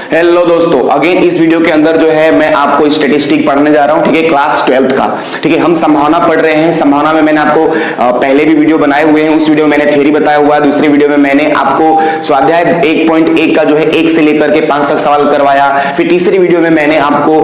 Hello दोस्तों, again इस video के अंदर जो है मैं आपको स्टैटिस्टिक पढ़ने जा रहा हूं। ठीक है, क्लास 12th का। ठीक है, हम संभावना पढ़ रहे हैं। संभावना में मैंने आपको पहले भी वीडियो बनाए हुए हैं। उस वीडियो में मैंने थ्योरी बताया हुआ है। दूसरे वीडियो में मैंने आपको स्वाध्याय 1.1 का जो है 1 से लेकर के 5 तक सवाल करवाया। फिर तीसरी वीडियो में मैंने आपको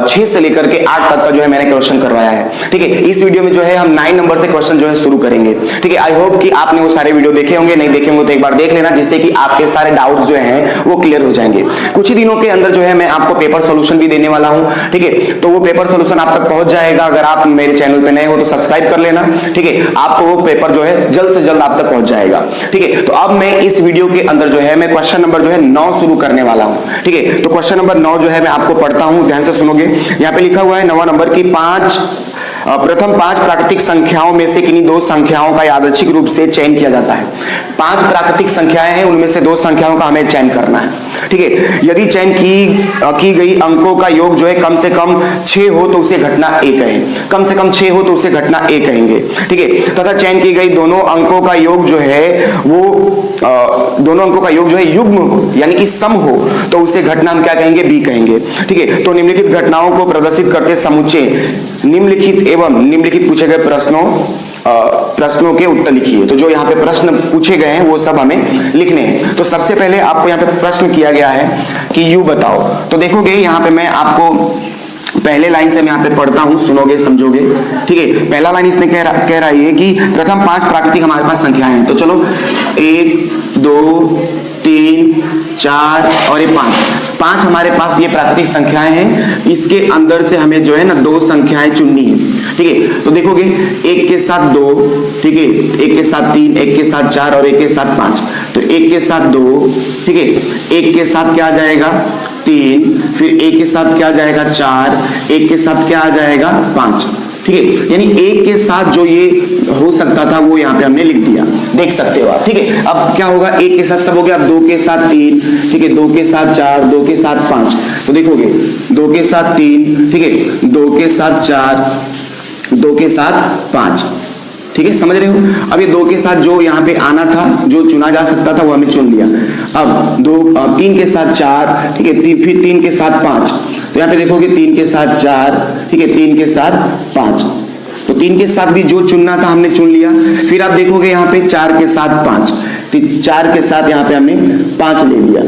6 से लेकर के 8 तक का जो है मैंने क्वेश्चन करवाया है। ठीक है, इस वीडियो में जो है हम 9 नंबर से क्वेश्चन जो है शुरू करेंगे। ठीक है, आई होप कि आपने वो सारे वीडियो देखे होंगे। नहीं देखे होंगे तो एक बार देख लेना, जिससे कि आपके सारे डाउट्स जो हैं वो क्लियर हो जाएंगे। कुछ ही दिनों के अंदर जो है मैं आपको पेपर सॉल्यूशन भी देने वाला हूं। ठीक है, तो वो पेपर सॉल्यूशन आप तक पहुंच जाएगा। अगर आप मेरे चैनल पे नए हो तो सब्सक्राइब कर लेना। ठीक है, आपको वो पेपर जो है जल्द से जल्द आप तक पहुंच जाएगा। ठीक है, तो अब मैं इस वीडियो के अंदर जो है मैं क्वेश्चन नंबर जो है 9 शुरू करने वाला हूं। ठीक है, तो क्वेश्चन नंबर 9 जो है मैं आपको पढ़ता हूं, ध्यान से सुनोगे। यहाँ पे लिखा हुआ है 9वां नंबर की प्रथम 5 प्राकृतिक संख्याओं में से किन्हीं 2 संख्याओं का यादृच्छिक रूप से चयन किया जाता है। 5 प्राकृतिक संख्याएं हैं, उनमें से 2 संख्याओं का हमें चयन करना है। ठीक है, यदि चयन की गई अंकों का योग जो है कम से कम 6 हो तो उसे घटना A कहें। कम से कम 6 हो तो उसे घटना A कहेंगे। ठीक है, तथा चयन की गई दोनों अंकों का योग जो है वो दोनों अंकों का योग जो है युग्म हो, यानी कि सम हो, तो उसे घटना हम क्या कहेंगे? B कहेंगे। ठीक है, तो निम्नलिखित घटनाओं को प्रदर्शित करते समुच्चय निम्नलिखित एवं निम्नलिखित पूछे गए प्रश्नों के उत्तर लिखिए। तो जो यहाँ पे प्रश्न पूछे गए हैं वो सब हमें लिखने हैं। तो सबसे पहले आपको यहाँ पे प्रश्न किया गया है कि U बताओ। तो देखोगे यहाँ पे मैं आपको पहले लाइन से मैं यहाँ पे पढ़ता हूँ, सुनोगे समझोगे। ठीक है, पहला लाइन इसने कह रहा है कि प्रथम 5 प्राकृतिक हमारे पास संख्याएं हैं। तो चलो 1 2 3 4 और ये 5 हमारे पास ये प्राकृतिक संख्याएं हैं। इसके अंदर से हमें जो है ना 2 संख्याएं चुननी है। ठीक है, तो देखोगे 1 के साथ 2, ठीक है, 1 के साथ 3, 1 के साथ 4 और 1 के साथ 5। तो 1 के साथ 2, ठीक है, 1 के साथ क्या आ जाएगा? 3, फिर 1 के साथ क्या आ जाएगा? 4, 1 के साथ क्या आ जाएगा? 5। ठीक है, यानी 1 के साथ जो ये हो सकता था वो यहाँ पे हमने लिख दिया, देख सकते हो आप। ठीक है, अब क्या होगा? 1 के साथ सब हो गया। अब 2 के साथ 3, ठीक है, 2 के साथ 4, 2 के साथ 5। तो देखोगे 2 के साथ 3, ठीक है, 2 के साथ 4, 2 के साथ 5। ठीक है, समझ रहे हो? अब ये 2 के साथ जो यहाँ पे आना था, जो चुना जा सकता था वो हमें चुन लिया। अब 3 के साथ 4, ठीक है, फिर 3 के साथ 5। तो यहाँ पे देखोगे 3 के साथ 4, ठीक है, 3 के साथ 5। तो 3 के साथ भी जो चुनना था हमने चुन लिया। फिर आप देखोगे यहाँ पे 4 के साथ 5, 4 के साथ यहाँ पे हमने 5 ले लिया।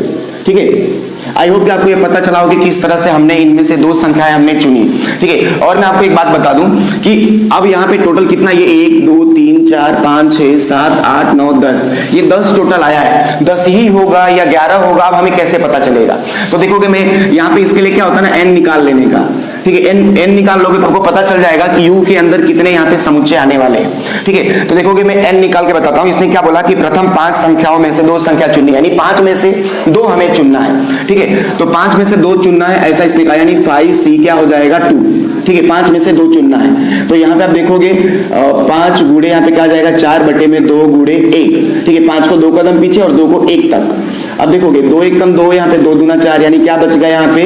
ठीक है, आई होप कि आपको ये पता चला होगा कि किस तरह से हमने इनमें से 2 संख्याएं हमने चुनी। ठीक है, और मैं आपको एक बात बता दूं कि अब यहाँ पे टोटल कितना, ये 1 2 3 4 5 6 7 8 9 10, ये 10 टोटल आया है। 10 ही होगा या 11 होगा, अब हमें कैसे पता चलेगा? तो देखोगे मैं यहाँ पे इसके लिए क्या होता है ना, n निकाल लेने का। ठीक है, n निकाल लोगे तो आपको पता चल जाएगा कि U के अंदर कितने यहाँ पे समुच्चय आने वाले हैं। ठीक है, तो देखोगे मैं n निकाल के बताता हूँ। इसने क्या बोला कि प्रथम 5 संख्याओं में से 2 संख्या चुननी, यानी 5 में से 2 हमें चुनना है। ठीक है, तो 5 में से 2 चुनना है, ऐसा इसने कहा, यानी 5C क्या हो जाएगा? 2। ठीक है, 5 में से 2 चुनना है। तो यहाँ पे आप देखोगे 5 गुणे यहाँ पे क्या जाएगा? 4/2 गुणे 1। ठीक है, 5 को 2 कदम पीछे और 2 को 1 तक। अब देखोगे 2 1 कम 2, यहाँ पे 2 दूना 4, यानी क्या बच गया? यहाँ पे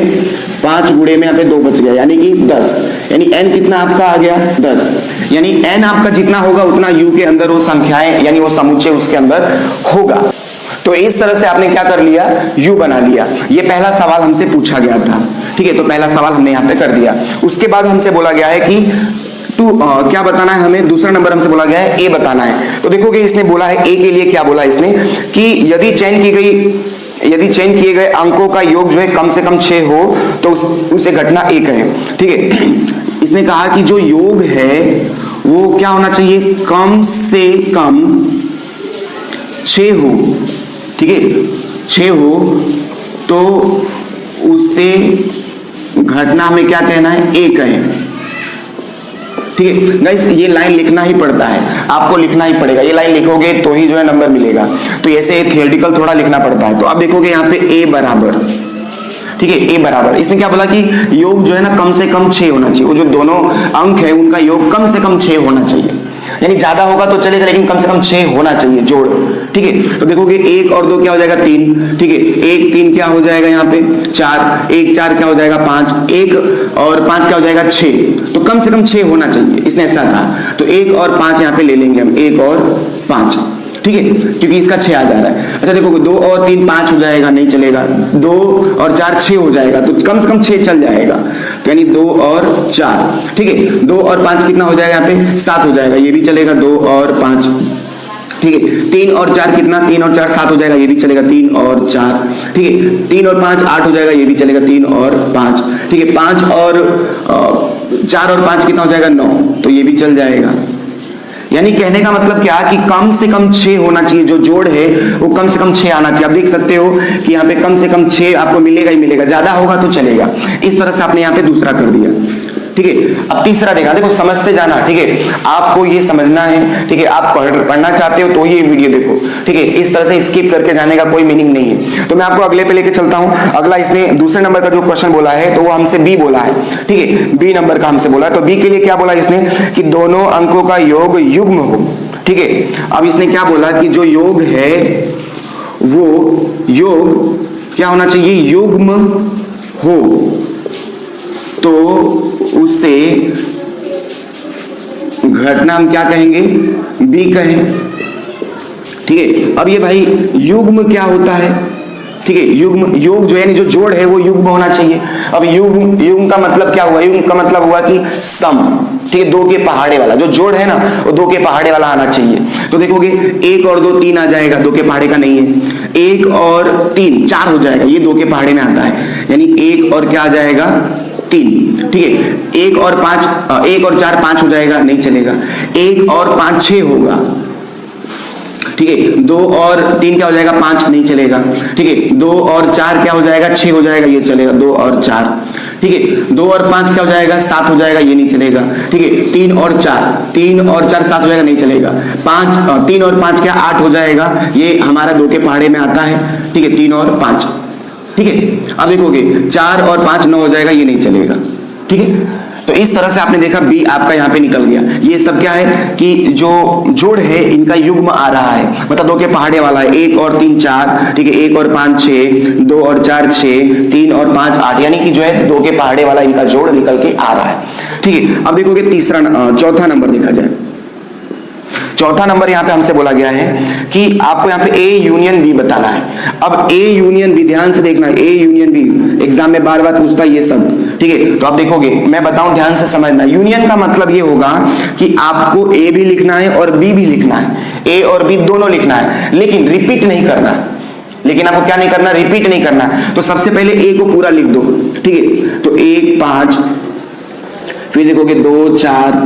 5 गुणे में यहाँ पे 2 बच गया, यानी कि 10। यानी n कितना आपका आ गया? 10। यानी n आपका जितना होगा उतना U के अंदर वो संख्याएं यानी वो समुच्चय उसके अंदर होगा। तो इस तरह से आपने क्या कर लिया? U बना लिया। ये पहला सवाल हमसे पूछा गया था। ठीक है, तो पहला सवाल हमने यहाँ पे कर दिया। उसके बाद हमसे बोला गया है कि क्या बताना है हमें? दूसरा नंबर हमसे बोला गया है A बताना है। तो देखोगे इसने बोला है A के लिए क्या बोला इसने कि यदि चयन किए गए अंकों का योग जो है कम से कम 6 हो तो उसे घटना A कहें। ठीक है, इसने कहा कि जो योग है वो क्या होना चाहिए? कम से कम 6 हो। ठीक है, 6 हो तो उसे घटना में क्या कहना है? A कहें। ठीक है गाइस, ये लाइन लिखना ही पड़ता है, आपको लिखना ही पड़ेगा। ये लाइन लिखोगे तो ही जो है नंबर मिलेगा। तो ऐसे थियोरेटिकल थोड़ा लिखना पड़ता है। तो अब देखोगे यहाँ पे A बराबर, ठीक है, A बराबर, इसने क्या बोला कि योग जो है ना कम से कम 6 होना चाहिए। वो जो दोनों अंक है उनका योग कम से कम 6 होना चाहिए। यानी ज्यादा होगा तो चलेगा, लेकिन कम से कम 6 होना चाहिए जोड़। ठीक है, तो देखोगे 1 और 2 क्या हो जाएगा? 3। ठीक है, 1 3 क्या हो जाएगा? यहाँ पे 4, 1 4 क्या हो जाएगा? 5, 1 और 5 क्या हो जाएगा? 6। तो कम से कम 6 होना चाहिए, इसने ऐसा कहा। तो 1 और 5 यहाँ पे ले लेंगे हम, 1 और 5। ठीक है, क्योंकि इसका 6 आ जा रहा है। अच्छा देखो 2 और 3 5 हो जाएगा, नहीं चलेगा। 2 और 4 6 हो जाएगा, तो कम से कम 6 चल जाएगा, यानी 2 और 4, ठीक है। 2 और 5 कितना हो जाएगा, यहाँ पे 7 हो जाएगा, ये भी चलेगा। 2 और 5, ठीक है। 3 और 4 कितना, 3 और 4 7 हो जाएगा, ये भी चलेगा। 3 और 4, ठीक है। 3 और 5 8 हो जाएगा, ये भी चलेगा। 3 और 5, ठीक है। 5 और 4 और 5 कितना हो जाएगा, 9, तो ये भी चल जाएगा। यानी कहने का मतलब क्या कि कम से कम 6 होना चाहिए, जो जोड़ है वो कम से कम 6 आना चाहिए। आप देख सकते हो कि यहाँ पे कम से कम 6 आपको मिलेगा ही मिलेगा, ज्यादा होगा तो चलेगा। इस तरह से आपने यहाँ पे दूसरा कर दिया, ठीक है। अब तीसरा देखा, देखो समझते जाना, ठीक है। आपको ये समझना है, ठीक है। आप पढ़ना चाहते हो तो ये वीडियो देखो, ठीक है। इस तरह से स्किप करके जाने का कोई मीनिंग नहीं है। तो मैं आपको अगले पे लेके चलता हूं। अगला इसने दूसरे नंबर का जो क्वेश्चन बोला है, तो वो हमसे बी बोला है, ठीक है। बी नंबर का हमसे बोला है, तो बी के लिए क्या बोला इसने कि दोनों अंकों का योग युग्म हो, ठीक है। अब इसने क्या बोला कि जो योग है वो योग क्या होना चाहिए, युग्म हो, तो उसे घटना हम क्या कहेंगे, बी कहें, ठीक है। अब ये भाई युग्म क्या होता है, ठीक है। युग्म, योग जो यानी जो जोड़ है वो युग्म होना चाहिए। अब युग्म का मतलब क्या हुआ, युग्म का मतलब हुआ कि सम, ठीक है। 2 के पहाड़े वाला जो जोड़ है ना, वो 2 के पहाड़े वाला आना चाहिए। तो देखोगे 1 और 2 3 आ जाएगा, 2 के पहाड़े का नहीं है। 1 और 3 4 हो जाएगा, ये 2 के पहाड़े में आता है, यानी 1 और क्या आ जाएगा, 3, ठीक है। 1 और 5, 1 और 4 5 हो जाएगा, नहीं चलेगा। 1 और 5 6 होगा, ठीक है। 2 और 3 क्या हो जाएगा, 5, नहीं चलेगा, ठीक है। 2 और 4 क्या हो जाएगा, 6 हो जाएगा, ये चलेगा। 2 और 4, ठीक है। 2 और 5 क्या हो जाएगा, 7 हो जाएगा, ये नहीं चलेगा, ठीक है। 3 और 4 7 हो जाएगा, नहीं चलेगा। 3 और 5 क्या 8 हो जाएगा, ये हमारा 2 के पहाड़े में आता है, ठीक है। 3 और 5, ठीक है। अब देखोगे 4 और 5 9 हो जाएगा, ये नहीं चलेगा, ठीक है। तो इस तरह से आपने देखा बी आपका यहाँ पे निकल गया। ये सब क्या है कि जो जोड़ है इनका युग्म आ रहा है, मतलब 2 के पहाड़े वाला है। 1 और 3 4, ठीक है। 1 और 5 6, 2 और 4 6, 3 और 5 8, यानी कि जो है 2 के पहाड़े वाला इनका जोड़ निकल के आ रहा है, ठीक है। अब देखोगे चौथा नंबर देखा जाए। चौथा नंबर यहाँ पे हमसे बोला गया है कि आपको यहाँ पे ए यूनियन बी बताना है। अब ए यूनियन बी, ध्यान से देखना, ए यूनियन बी एग्जाम में बार बार पूछता है ये सब, ठीक है। तो आप देखोगे, मैं बताऊं, ध्यान से समझना। यूनियन का मतलब ये होगा कि आपको ए भी लिखना है और बी भी लिखना है, ए और बी दोनों लिखना है, लेकिन रिपीट नहीं करना है। लेकिन आपको क्या नहीं करना, रिपीट नहीं करना। तो सबसे पहले ए को पूरा लिख दो, ठीक है। तो 1 5, फिर देखोगे 2 4,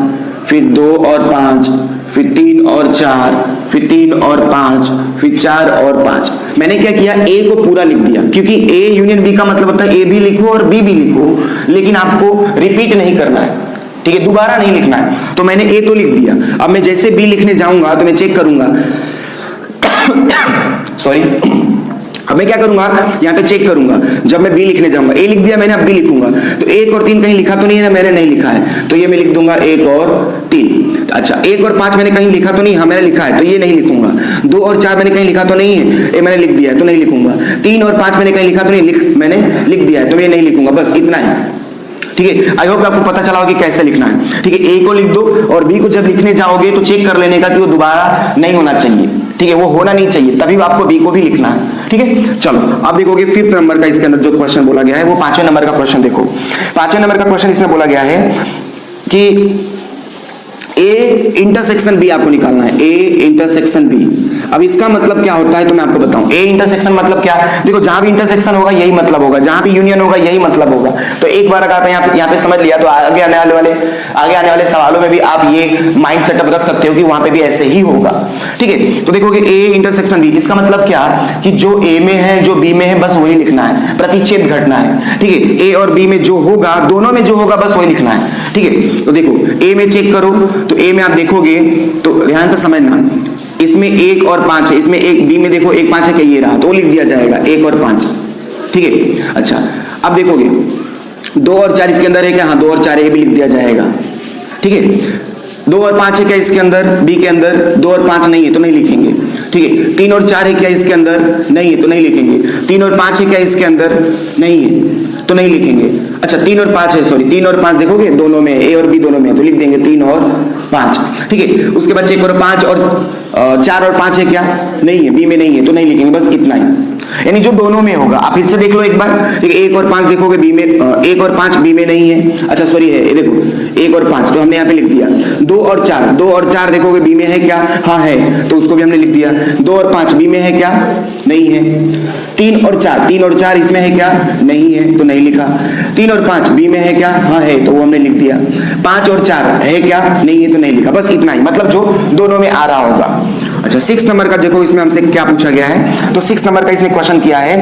फिर 2 और 5, फिर 3 और 4, फिर 3 और 5, फिर 4 और 5। मैंने क्या किया, ए को पूरा लिख दिया, क्योंकि ए यूनियन बी का मतलब होता है ए भी लिखो और बी भी लिखो, लेकिन आपको रिपीट नहीं करना है, ठीक है। दोबारा नहीं लिखना है। तो मैंने ए तो लिख दिया। अब मैं जैसे बी लिखने जाऊंगा तो मैं चेक करूंगा सॉरी, अब मैं क्या करूंगा, यहाँ पे चेक करूंगा। जब मैं बी लिखने जाऊंगा, ए लिख दिया मैंने, अब बी लिखूंगा, तो 1 और 3 कहीं लिखा तो नहीं है ना, मैंने नहीं लिखा है, तो ये मैं लिख दूंगा 1 और 3। अच्छा 1 और 5 मैंने कहीं लिखा तो नहीं, हाँ मैंने लिखा है, तो ये नहीं लिखूंगा। 2 और 4 मैंने कहीं लिखा तो नहीं है, ये मैंने लिख दिया है, तो नहीं लिखूंगा। 3 और 5 मैंने कहीं लिखा तो नहीं, मैंने लिख दिया है, तो ये नहीं लिखूंगा। बस इतना है, ठीक है। आई होप आपको पता चला होगा कि कैसे लिखना है, ठीक है। ए को लिख दो और बी को जब लिखने जाओगे तो चेक कर लेने का कि वो दोबारा नहीं होना चाहिए, ठीक है। वो होना नहीं चाहिए, तभी आपको बी को भी लिखना है, ठीक है। चलो अब देखोगे 5th नंबर का इसके अंदर जो क्वेश्चन बोला गया है वो 5वें नंबर का क्वेश्चन देखो। 5वें नंबर का क्वेश्चन इसमें बोला गया है कि ए इंटरसेक्शन बी आपको निकालना है, ए इंटरसेक्शन बी। अब इसका मतलब क्या होता है तो मैं आपको बताऊं। ए इंटरसेक्शन मतलब क्या, देखो जहां भी इंटरसेक्शन होगा यही मतलब होगा, जहां भी यूनियन होगा यही मतलब होगा। तो एक बार अगर आप यहाँ पे समझ लिया तो आगे आने वाले सवालों में भी आप ये माइंड सेटअप रख सकते हो कि वहां पे भी ऐसे ही होगा, ठीक है। तो देखोगे ए इंटरसेक्शन बी, इसका मतलब क्या कि जो ए में है जो बी में है बस वही लिखना है, प्रतिच्छेद घटना है, ठीक है। ए और बी में जो होगा, दोनों में जो होगा बस वही लिखना है, ठीक है। तो देखो ए में चेक करो, तो ए में आप देखोगे तो ध्यान से समझना, इसमें 1 और 5 है, इसमें एक बी में देखो 1 5 है, क्या ये रहा, तो लिख दिया जाएगा 1 और 5, ठीक है। अच्छा अब देखोगे 2 और 4 इसके अंदर है क्या, हाँ 2 और 4 ये भी लिख दिया जाएगा, ठीक है। 2 और 5 है क्या इसके अंदर, बी के अंदर, 2 और 5 नहीं है तो नहीं लिखेंगे, ठीक है। 3 और 4 है क्या इसके अंदर, नहीं है तो नहीं लिखेंगे। 3 और 5 है क्या इसके अंदर, नहीं है, तो नहीं लिखेंगे। अच्छा 3 और 5 है, सॉरी 3 और 5 देखोगे दोनों में, ए और बी दोनों में, तो लिख देंगे 3 और 5, ठीक है। उसके बाद चेक करो 5 और 4 और 5 है क्या, नहीं है, बी में नहीं है, तो नहीं लिखेंगे, बस इतना ही। यानी जो दोनों में होगा, आप फिर से देख लो एक बार, 1 और 5 देखोगे बी में, 1 और 5 बी में नहीं है, अच्छा सॉरी है, ये देखो 1 और 5 तो हमने यहाँ पे लिख दिया। 2 और 4 देखोगे बी में है क्या, हाँ है, तो उसको भी हमने लिख दिया। 2 और 5 बी में है क्या, नहीं है। 3 और 4 इसमें है क्या, नहीं है, तो नहीं लिखा। 3 और 5 बी में है क्या, हाँ है, तो वो हमने लिख दिया। 5 और 4 है क्या, नहीं है, तो नहीं लिखा, बस इतना ही, मतलब जो दोनों में आ रहा होगा। अच्छा 6 नंबर का देखो, इसमें हमसे क्या पूछा गया है, तो 6 नंबर का इसने क्वेश्चन किया है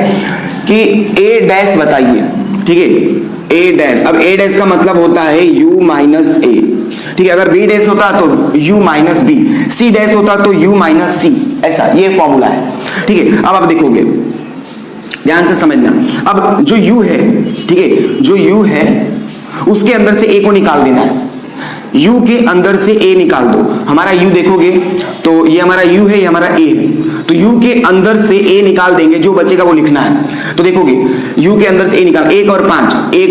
कि ए डैश बताइए, ठीक है, ए डैश। अब ए डैश का मतलब होता है u माइनस ए, ठीक है। अगर बी डैश होता तो u minus B, C dash होता तो u माइनस सी, ऐसा ये फॉर्मूला है, ठीक है। अब आप देखोगे, ध्यान से समझना, अब जो u है, ठीक है, जो u है उसके अंदर से a को निकाल देना है। u के अंदर से a निकाल दो। हमारा u देखोगे तो ये हमारा u है, ये हमारा a है, तो u के अंदर से a निकाल देंगे, जो बचेगा वो लिखना है। तो देखोगे u के अंदर से a निकाल, 1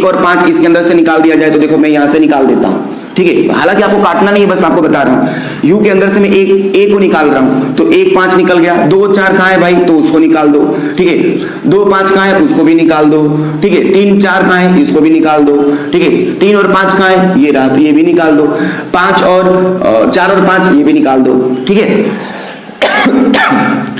और 5 इसके अंदर से निकाल दिया जाए, तो देखो मैं यहां से निकाल देता हूं, ठीक है। हालांकि आपको काटना नहीं है, बस आपको बता रहा हूं। u के अंदर से मैं a को निकाल रहा हूं, तो 1 5 निकल गया। 2 4 कहां है भाई, तो उसको निकाल दो, ठीक है। 2 5 कहां है, उसको भी निकाल दो, ठीक है। 3 4 कहां है, इसको भी निकाल दो, ठीक है। 3 और 5 कहां है, ये रहा, तो ये भी निकाल दो। 4 और 5 ये भी निकाल दो, ठीक है।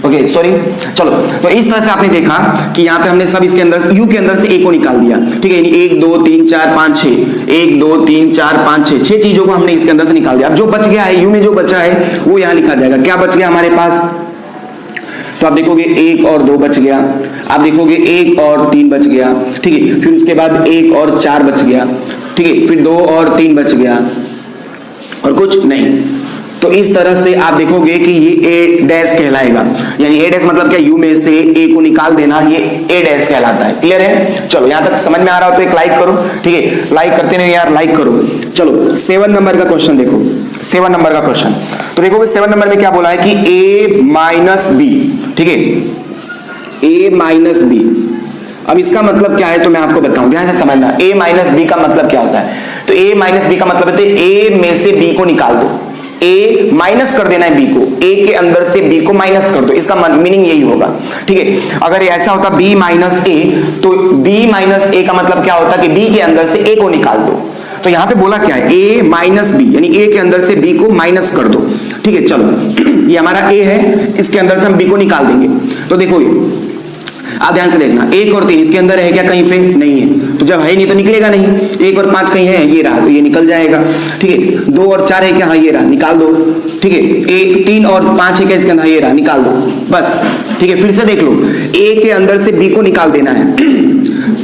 ओके सॉरी, चलो, तो इस तरह से आपने देखा कि यहाँ पे हमने सब इसके अंदर u के अंदर से a को निकाल दिया, ठीक है। 1 2 3 4 5 6, 1 2 3 4 5 6, 6 चीजों को हमने इसके अंदर से निकाल दिया। अब जो बच गया है u में, जो बचा है वो यहाँ लिखा जाएगा। क्या बच गया हमारे पास, तो आप देखोगे 1 और 2 बच गया, आप देखोगे 1 और 3 बच गया, ठीक है। फिर उसके बाद 1 और 4 बच गया, ठीक है। फिर 2 और 3 बच गया, और कुछ नहीं। तो इस तरह से आप देखोगे कि ये ए डैश कहलाएगा। यानी ए डैश मतलब क्या, यू में से ए को निकाल देना, ये ए डैश कहलाता है। क्लियर है, चलो यहां तक समझ में आ रहा हो तो एक लाइक करो, ठीक है। लाइक करते नहीं यार, लाइक करो। चलो 7 नंबर का क्वेश्चन देखो, 7 नंबर का क्वेश्चन, तो देखोगे 7 नंबर में क्या बोला है कि ए माइनस बी, ठीक है, ए माइनस बी। अब इसका मतलब क्या है तो मैं आपको बताऊं, ध्यान से समझना। ए माइनस बी का मतलब क्या होता है, तो ए माइनस बी का मतलब है ए में से बी को निकाल दो, ए माइनस कर देना है बी को, ए के अंदर से बी को माइनस कर दो, इसका मीनिंग यही होगा, ठीक है। अगर ऐसा होता बी माइनस ए, तो बी माइनस ए का मतलब क्या होता कि बी के अंदर से ए को निकाल दो। तो यहां पे बोला क्या है, ए माइनस बी, यानी ए के अंदर से बी को माइनस कर दो, ठीक है। चलो ये हमारा ए है, इसके अंदर से हम बी को निकाल देंगे। तो देखो आप ध्यान से देखना, 1 और 3 इसके अंदर है क्या, कहीं पे नहीं है, तो जब है नहीं तो निकलेगा नहीं। 1 और 5 कहीं है, ये रहा, तो ये निकल जाएगा, ठीक है। 2 और 4 है क्या, हाँ ये रहा, निकाल दो, ठीक है। 3 और 5 है क्या इसके अंदर, ये रहा, निकाल दो, बस, ठीक है। फिर से देख लो, ए के अंदर से बी को निकाल देना है,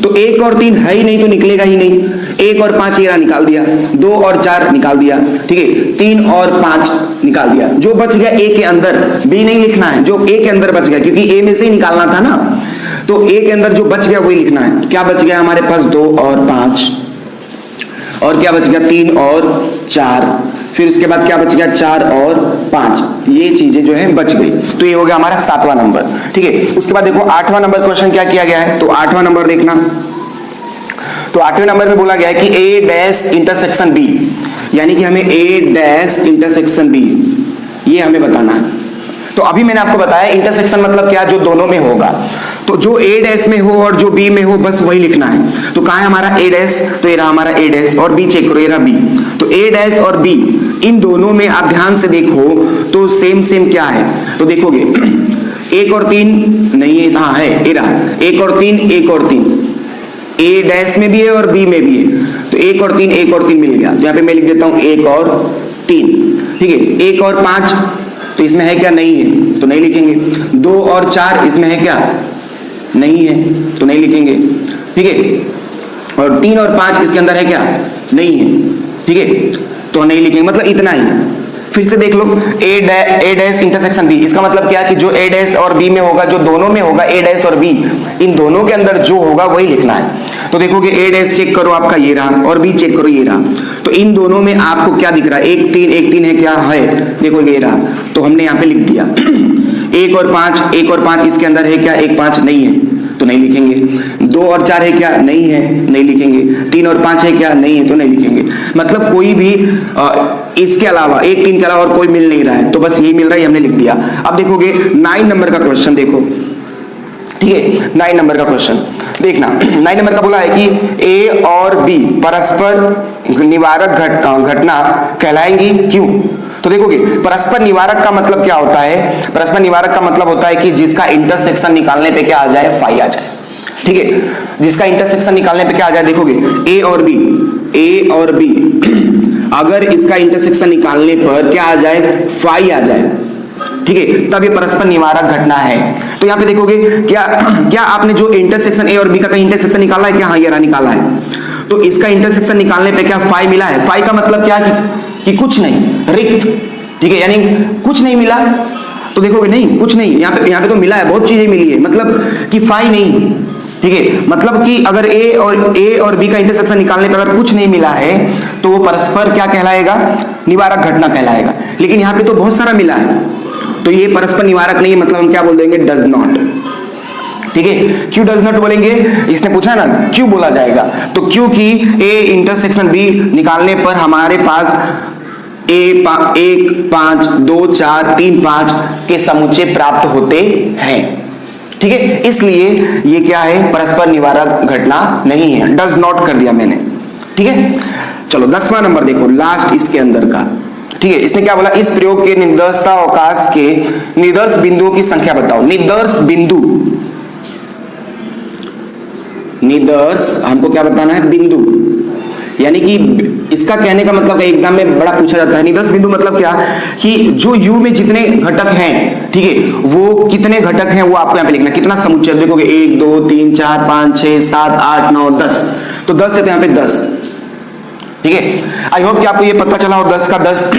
तो 1 और 3 है ही नहीं तो निकलेगा ही नहीं। 1 और 5 ये रहा, निकाल दिया। 2 और 4 निकाल दिया, ठीक है। 3 और 5 निकाल दिया। जो बच गया ए के अंदर, बी नहीं लिखना है, जो ए के अंदर बच गया, क्योंकि ए में से ही निकालना था ना, तो ए के अंदर जो बच गया वही लिखना है। क्या बच गया हमारे पास, 2 और 5, और क्या बच गया, 3 और 4, फिर उसके बाद क्या बच गया, 4 और 5, ये चीजें जो है बच गई। तो ये हो गया हमारा 7वां नंबर, ठीक है। उसके बाद देखो 8वां नंबर क्वेश्चन क्या किया गया है, तो 8वां नंबर देखना, तो 8वें नंबर में बोला गया है कि ए डैश इंटरसेक्शन बी, यानी कि हमें ए डैश इंटरसेक्शन बी ये हमें बताना है। तो अभी मैंने आपको बताया इंटरसेक्शन मतलब क्या, जो दोनों में होगा, तो जो ए डैश में हो और जो बी में हो बस वही लिखना है। तो कहाँ है हमारा ए डैश, तो ये रहा हमारा ए डैश, और बी चेक करो, ये रहा बी। तो ए डैश और बी इन दोनों में आप ध्यान से देखो तो सेम सेम क्या है, तो देखोगे 1 और 3 नहीं है, हाँ है, ये रहा 1 और 3, 1 और 3, ए डैश में भी है और बी में भी है, तो 1 और 3, 1 और 3 मिल गया। यहाँ पे मैं लिख देता हूँ 1 और 3, ठीक है। 1 और 5 तो इसमें है क्या, नहीं है, तो नहीं लिखेंगे। 2 और 4 इसमें है क्या, नहीं है, तो नहीं लिखेंगे, ठीक है। और 3 और 5 इसके अंदर है क्या, नहीं है, ठीक है, तो नहीं लिखेंगे, मतलब इतना ही। फिर से देख लो, ए डैश इंटरसेक्शन बी, इसका मतलब क्या कि जो ए डैश और बी में होगा, जो दोनों में होगा ए डैश और बी, इन दोनों के अंदर जो होगा वही लिखना है। तो देखोगे ए डैश चेक करो आपका ये रहा, और बी चेक करो ये रहा, तो इन दोनों में आपको क्या दिख रहा है, 1 3 है क्या, है, देखो ये रहा, तो हमने यहाँ पे लिख दिया। 1 और 5 इसके अंदर है क्या, 1 5 नहीं है, तो नहीं लिखेंगे। 2 और 4 है क्या? नहीं है, नहीं लिखेंगे। 3 और 5 है क्या? नहीं है, तो नहीं लिखेंगे। मतलब कोई भी इसके अलावा 1 3 के अलावा और कोई मिल नहीं रहा है, तो बस ये मिल रहा है, हमने लिख दिया। अब देखोगे 9 नंबर का क्वेश्चन देखो, ठीक है। 9 नंबर का क्वेश्चन देखना। 9 नंबर का बोला है कि ए और बी परस्पर निवारक घटना कहलाएंगी, क्यों? तो देखोगे परस्पर निवारक का मतलब क्या होता है? परस्पर निवारक का मतलब होता है कि जिसका इंटरसेक्शन निकालने पे क्या आ जाए? फाई आ जाए, ठीक है। जिसका इंटरसेक्शन निकालने पे क्या आ जाए? देखोगे ए और बी अगर इसका इंटरसेक्शन निकालने पर क्या आ जाए? फाई आ जाए, ठीक है, तब ये परस्पर निवारक घटना है। तो यहाँ पे देखोगे क्या आपने जो इंटरसेक्शन ए और बी का कहीं इंटरसेक्शन निकाला है क्या? हाँ, ये रहा, निकाला है। तो इसका इंटरसेक्शन निकालने पे क्या फाई मिला है? फाई का मतलब क्या कि कुछ नहीं, रिक्त, ठीक है, यानी कुछ नहीं मिला। तो देखोगे नहीं, कुछ नहीं, यहाँ पे तो मिला है, बहुत चीजें मिली है, मतलब कि फाई नहीं, ठीक है। मतलब कि अगर ए और बी का इंटरसेक्शन निकालने पर अगर कुछ नहीं मिला है तो वो परस्पर क्या कहलाएगा? निवारक घटना कहलाएगा। लेकिन यहाँ पे तो बहुत सारा मिला है, तो ये परस्पर निवारक नहीं है, मतलब हम क्या बोल देंगे? डज नॉट, ठीक है। क्यों डज नॉट बोलेंगे? इसने पूछा ना क्यों बोला जाएगा, तो क्योंकि ए इंटरसेक्शन बी निकालने पर हमारे पास 1 5 2 4 3 5 के समुच्चय प्राप्त होते हैं, ठीक है। इसलिए ये क्या है? परस्पर निवारक घटना नहीं है, डज नॉट कर दिया मैंने, ठीक है। चलो 10वां नंबर देखो, लास्ट इसके अंदर का, ठीक है। इसने क्या बोला? इस प्रयोग के निर्देशावकाश के निदर्श बिंदुओं की संख्या बताओ। निदर्श बिंदु, निदर्श हमको क्या बताना है? बिंदु, यानी कि इसका कहने का मतलब एग्जाम में बड़ा पूछा जाता है। निदर्श बिंदु मतलब क्या कि जो U में जितने घटक हैं, ठीक है, वो कितने घटक हैं वो आपको यहाँ पे लिखना। कितना समुच्चय देखोगे? 1 2 3 4 5 6 7 8 9 10, तो 10 है तो यहाँ पे 10, ठीक है। आई होप कि आपको ये पता चला हो 10 का 10।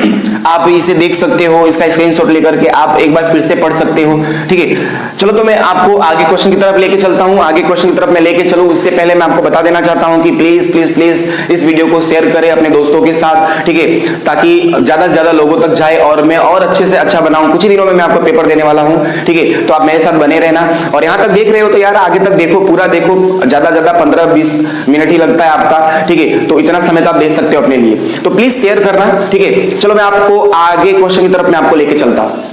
आप इसे देख सकते हो, इसका स्क्रीनशॉट लेकर के आप एक बार फिर से पढ़ सकते हो, ठीक है। चलो तो मैं आपको आगे क्वेश्चन की तरफ लेके चलता हूं। आगे क्वेश्चन की तरफ मैं लेके चलूं उससे पहले मैं आपको बता देना चाहता हूं कि प्लीज प्लीज प्लीज इस वीडियो को शेयर करें अपने दोस्तों के साथ, ठीक है, ताकि ज्यादा से ज्यादा लोगों तक जाए और मैं और अच्छे से अच्छा बनाऊं। कुछ ही दिनों में मैं आपको पेपर देने वाला हूं, ठीक है। तो आप मेरे साथ बने रहना, और यहाँ तक देख रहे हो तो यार आगे तक देखो, पूरा देखो, ज्यादा 15-20 मिनट ही लगता है आपका, ठीक है। तो इतना समय तो आप दे सकते हो अपने लिए, तो प्लीज शेयर करना, ठीक है। चलो मैं आपको आगे क्वेश्चन की तरफ मैं आपको लेके चलता हूं।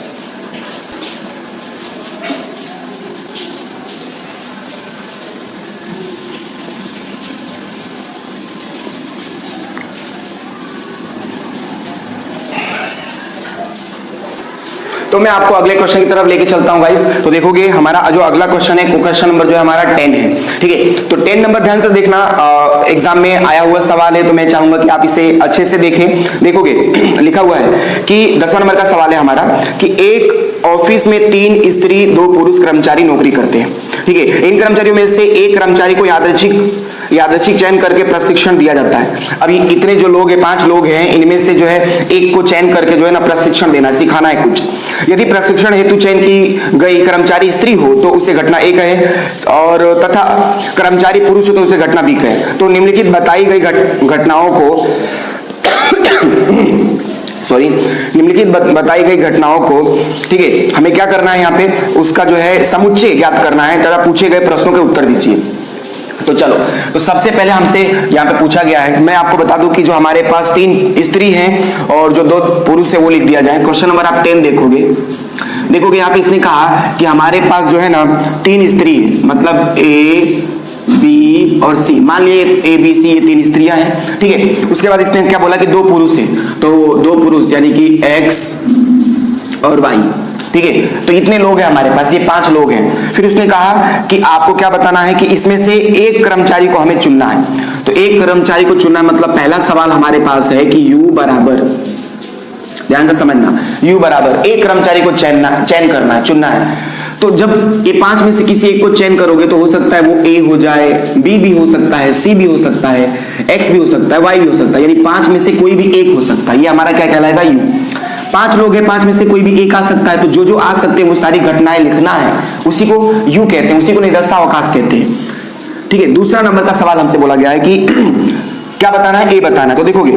तो मैं आपको अगले क्वेश्चन की तरफ लेके चलता हूं गाइस। तो देखोगे हमारा जो अगला क्वेश्चन है, क्वेश्चन नंबर जो है हमारा 10 है, ठीक है। तो 10 नंबर ध्यान से देखना, एग्जाम में आया हुआ सवाल है, तो मैं चाहूंगा कि आप इसे अच्छे से देखें। देखोगे लिखा हुआ है कि 10वां नंबर का सवाल है हमारा कि एक ऑफिस में 3 स्त्री 2 पुरुष कर्मचारी नौकरी करते हैं, ठीक है। इन कर्मचारियों में से एक कर्मचारी को यादृच्छिक चयन करके प्रशिक्षण दिया जाता है। अभी इतने जो लोग हैं, 5 लोग हैं, इनमें से जो है एक को चयन करके जो है ना प्रशिक्षण देना, सिखाना है कुछ। यदि प्रशिक्षण हेतु चयन की गई कर्मचारी स्त्री हो तो उसे घटना ए कहे, और तथा कर्मचारी पुरुष हो तो उसे घटना बी कहे। तो निम्नलिखित बताई गई घटनाओं को निम्नलिखित बताई गई घटनाओं को, ठीक है, हमें क्या करना है यहाँ पे? उसका जो है समुच्चय ज्ञात करना है तथा पूछे गए प्रश्नों के उत्तर दीजिए। तो चलो, तो सबसे पहले हमसे यहाँ पे पूछा गया है, मैं आपको बता दूं कि जो हमारे पास 3 स्त्री हैं और जो 2 पुरुष है वो लिख दिया जाए। क्वेश्चन नंबर आप 10 देखोगे यहाँ पे इसने कहा कि हमारे पास जो है ना 3 स्त्री, मतलब ए बी और सी, मान लिए ए बी सी ये 3 स्त्रियां हैं, ठीक है। उसके बाद इसने क्या बोला कि 2 पुरुष हैं, तो 2 पुरुष यानी कि एक्स और वाई, ठीक है। तो इतने लोग हैं हमारे पास, ये 5 लोग हैं। फिर उसने कहा कि आपको क्या बताना है कि इसमें से एक कर्मचारी को हमें चुनना है। तो एक कर्मचारी को चुनना मतलब पहला सवाल हमारे पास है कि U बराबर, ध्यान से समझना, U बराबर एक कर्मचारी को चयन करना है, चुनना है। तो जब ये 5 में से किसी एक को चयन करोगे तो हो सकता है वो A हो जाए, B भी हो सकता है, C भी हो सकता है, X भी हो सकता है, Y भी हो सकता है, यानी 5 में से कोई भी एक हो सकता है। ये हमारा क्या कहलाएगा? U। 5 लोग हैं, 5 में से कोई भी एक आ सकता है, तो जो आ सकते हैं वो सारी घटनाएं लिखना है, उसी को U कहते हैं, उसी को निर्देशावकाश कहते हैं, ठीक है। दूसरा नंबर का सवाल हमसे बोला गया है कि क्या बताना है? A बताना है। तो देखोगे,